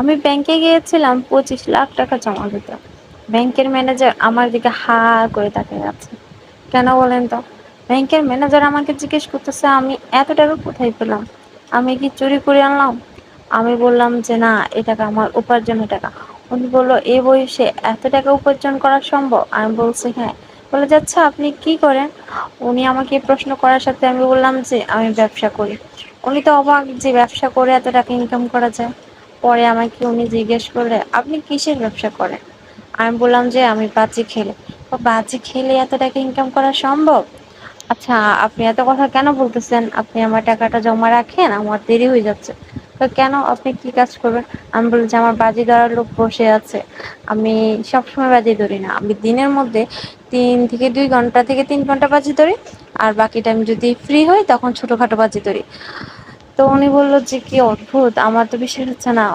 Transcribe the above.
আমি ব্যাংকে গিয়েছিলাম 25 লাখ টাকা জমা দিতে। ব্যাংকের ম্যানেজার আমার দিকে হা করে তাকিয়ে আছে। কেন বলেন তো? ব্যাংকের ম্যানেজার আমাকে জিজ্ঞেস করতেছে আমি এত টাকা কোথায় পেলাম? আমি কি চুরি করে আনলাম? আমি বললাম যে না, এ টাকা আমার উপার্জনের টাকা। উনি বলল এই বয়সে এত টাকা উপার্জন করা সম্ভব? আমি বলছি হ্যাঁ। বলে যাচ্ছে আপনি কি করেন? উনি আমাকে প্রশ্ন করার সাথে আমি বললাম যে আমি ব্যবসা করি। উনি তো অবাক যে ব্যবসা করে এত টাকা ইনকাম করা যায়। পরে আমাকে উনি জিজ্ঞেস করলে আপনি কিসের ব্যবসা করেন? আমি বললাম যে আমি বাজি খেলে। বাজি খেলে এত টাকা ইনকাম করা সম্ভব? আচ্ছা, আপনি এত কথা কেন বলতেছেন? আপনি আমার টাকাটা জমা রাখেন, আমার দেরি হয়ে যাচ্ছে। তো কেন, আপনি কি কাজ করবেন? আমি বলি যে আমার বাজি ধরার লোক বসে আছে। আমি সবসময় বাজি ধরি না, আমি দিনের মধ্যে 2 ঘন্টা থেকে 3 ঘন্টা বাজি ধরি। আর বাকি টাইম যদি ফ্রি হই তখন ছোটখাটো বাজি ধরি। তো উনি বললো যে কি অদ্ভুত, আমার তো বিশ্বাস হচ্ছে না।